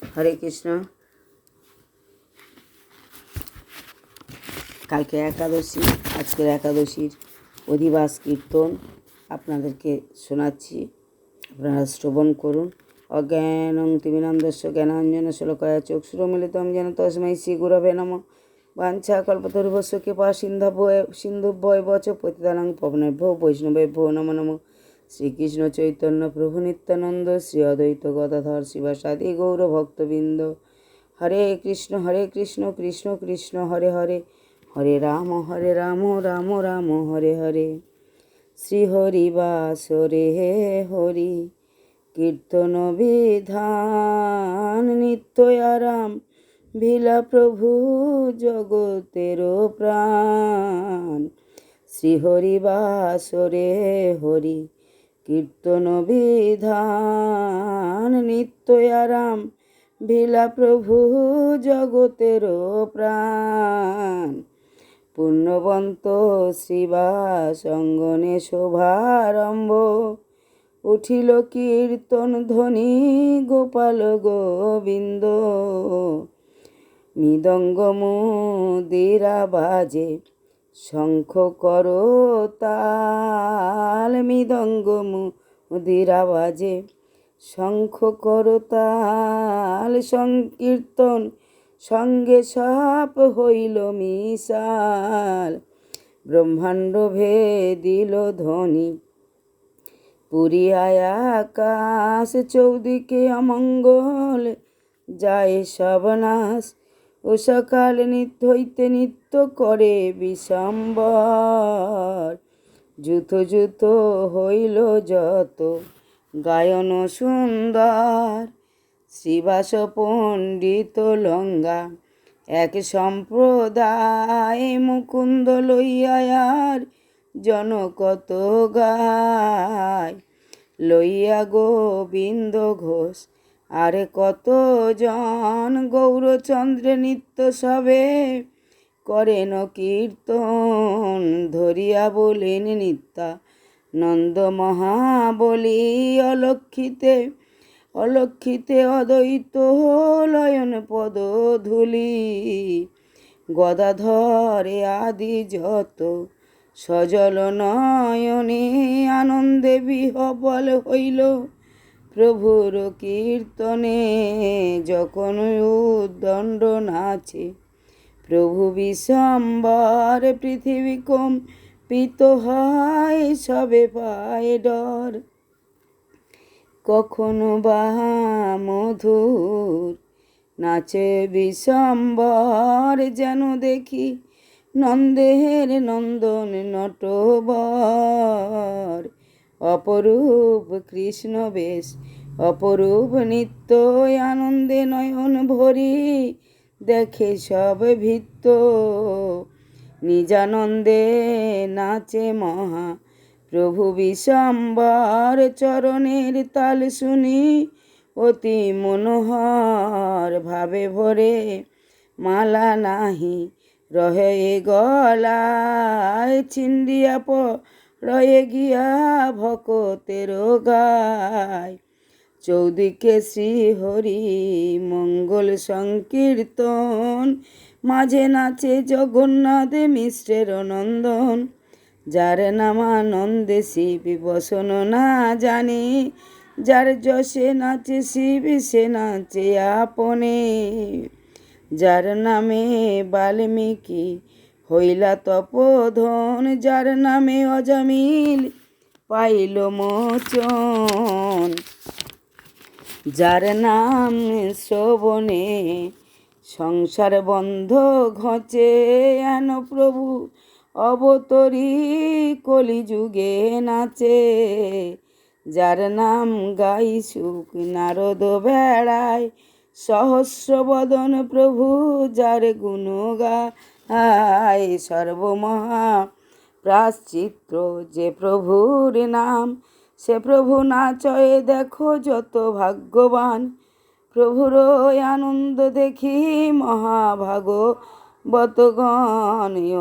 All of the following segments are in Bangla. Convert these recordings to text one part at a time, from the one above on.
হরে কৃষ্ণ। কালকে একাদশী, আজকের একাদশীর অধিবাস কীর্তন আপনাদেরকে শোনাচ্ছি, আপনারা শ্রবণ করুন। অজ্ঞানং তিমিরান্ধস্য জ্ঞানাঞ্জন শলাকায়া চক্ষুরুন্মিলিতং যেন তস্मै শ্রীগুরবে নমঃ। বাঞ্ছাকল্পতরুভ্যশ্চ কৃপা সিন্ধুভ্যেব চ পতিতানাং পাবনেভ্যো বৈষ্ণবেভ্যো নমো নমঃ। শ্রীকৃষ্ণ চৈতন্য প্রভু নিত্যানন্দ শ্রী অদ্বৈত গদাধর শিবাসাদি গৌর ভক্তবৃন্দ। হরে কৃষ্ণ কৃষ্ণ কৃষ্ণ হরে হরে, হরে রাম রাম রাম হরে হরে। শ্রী হরি বাসরে হরি কীর্তন বিধান, নিত্য আরাম ভিলা প্রভু জগতের প্রাণ। শ্রী হরি বাসরে হরি কীর্তন বিধান, নিত্য আরাম ভিলা প্রভু জগতের প্রাণ। পুণ্যবন্ত শ্রীবাস অঙ্গনে শোভারম্ভ, উঠিল কীর্তন ধ্বনি গোপাল গোবিন্দ। মৃদঙ্গ মুদিরা বাজে শঙ্খ করতাল, মৃদঙ্গ মুদিরা বাজে শঙ্খ করতাল। সংকীর্তন সঙ্গে সাপ হইল মিশাল, ব্রহ্মাণ্ড ভেদিল ধ্বনি পুরিয়ায় আকাশ। চৌদিকে অমঙ্গল যায় সবনাশ, ও সকাল নিত্য হইতে নিত্য করে বিশম্বর। যুথ যুথ হইল যত গায়ন সুন্দর, শ্রীবাস পণ্ডিত লঙ্গা এক সম্প্রদায়। মুকুন্দ লইয়ার জন কত গায়, লইয়া গোবিন্দ ঘোষ আর কত জন। গৌরচন্দ্রে নিত্য সবে করেন কীর্তন, ধরিয়া বলেন নিত্যা নন্দ মহাবলী। অলক্ষিতে অদ্বৈত লয়ন পদ ধূলি, গদাধরে আদি যত সজল নয়নে। আনন্দে বিহ্বল হইল প্রভুর কীর্তনে, যখন উদ্দণ্ড নাচে প্রভু বিশ্বম্বর। পৃথিবী কম্পিত হয় সবে পায় ডর, কখনো বা মধুর নাচে বিশ্বম্বর। যেন দেখি নন্দের নন্দন নটবর, অপরূপ কৃষ্ণ বেশ অপরূপ নিত্য। আনন্দে নয়ন ভরি দেখে সব ভৃত্য, নিজানন্দে নাচে মহা প্রভু বিশ্বম্বর। চরণের তাল শুনি অতি মনোহর, ভাবে ভরে মালা নাহি রহে গলায়। ছিন্দিয়া রয়ে গিয়া ভকতের গায়, চৌদিকে শ্রী হরি মঙ্গল সংকীর্তন। মাঝে নাচে জগন্নাথ মিশ্রের নন্দন, যার নামানন্দে শিব বসন না জানে। যার যশে নাচে শিব সে নাচে আপনে, যার নামে বাল্মীকি হইলা তপোধন। যার নামে অজামিল পাইল মোচন, যার নাম শ্রবণে সংসার বন্ধ ঘচে। এন প্রভু অবতরী কলিযুগে নাচে, যার নাম গাই সুখ নারদ বেড়ায়। সহস্র বদন প্রভু যার গুণ গায়, সর্বমহা প্রাশ্চিত্র যে প্রভুর নাম। সে প্রভু নাচয়ে দেখো যত ভাগ্যবান, প্রভুর আনন্দ দেখি মহাভাগবতগণ।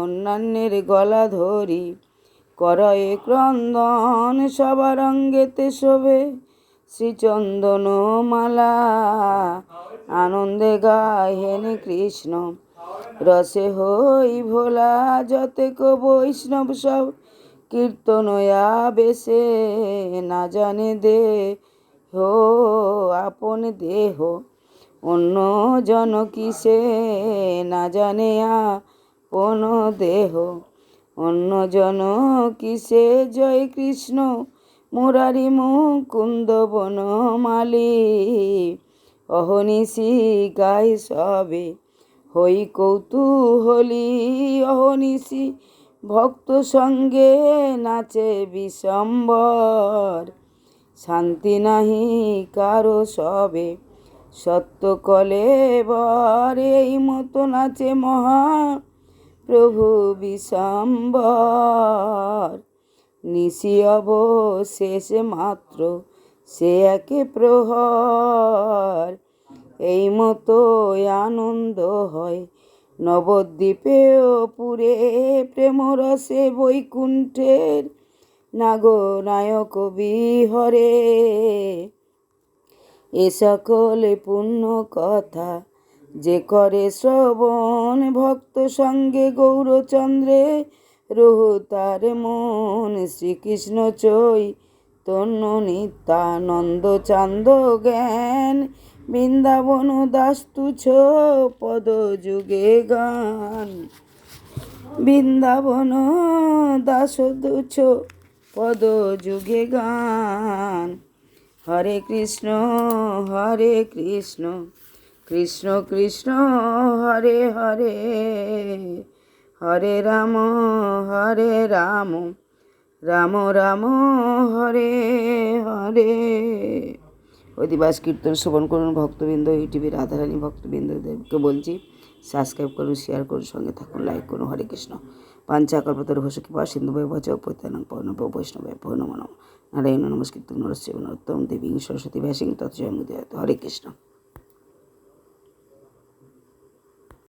অন্যান্যের গলা ধরি করয়ে ক্রন্দন, সবার অঙ্গেতে শোভে শ্রীচন্দন মালা। আনন্দে গাহেন কৃষ্ণ, রসে হই ভোলা যতেক বৈষ্ণব সব, কীর্তনয়া বেশে না জানে দেহ আপন দেহ, অন্য জন কিসে না জানে আপন দেহ, অন্য জন কিসে। জয় কৃষ্ণ মুরারি মুকুন্দ বনমালী, অহনিশি গাই সবে হই কৌতূহলী, অহনিশি ভক্ত সঙ্গে নাচে বিশ্বম্বর, শান্তি নাহি কারো সবে সত্য কলেবর, এই মতো নাচে মহা প্রভু বিশ্বম্বর। নিশি অবশেষে মাত্র সে একে প্রহর, এই মতো আনন্দ হয় নবদ্বীপে ও পুরে, প্রেমরসে বৈকুণ্ঠের নাগনায়ক বিহরে। এ সকল পুণ্য কথা যে করে শ্রবণ, ভক্ত সঙ্গে গৌরচন্দ্রে রহু তার মন, শ্রীকৃষ্ণ চৈতন্য নিত্যানন্দ চান্দ জ্ঞান, বৃন্দাবন দাস তুচ্ছ পদ যুগে গান, বৃন্দাবন দাস তুচ্ছ পদ যুগে গান। হরে কৃষ্ণ কৃষ্ণ কৃষ্ণ হরে হরে, হরে রাম রাম রাম হরে হরে। অধিবাস কীর্তন শ্রবণ করুন ভক্তবৃন্দ। ইউটিউবে রাধারানী ভক্তবৃন্দদেরকে বলছি সাবস্ক্রাইব করুন, শেয়ার করুন, সঙ্গে থাকুন, লাইক করুন। হরে কৃষ্ণ। পাঞ্চাকল্পতরুভ্যশ্চ কৃপা সিন্ধুভ্যো ভজ পতিতানাং পাবনেভ্যো বৈষ্ণবেভ্যো নমো নমঃ। নারায়ণ নমস্কৃত্যং নরস্যৈব নরোত্তমং দেবীং সরস্বতী ভাসিং তৎ জয়মুদীরয়েৎ। হরে কৃষ্ণ।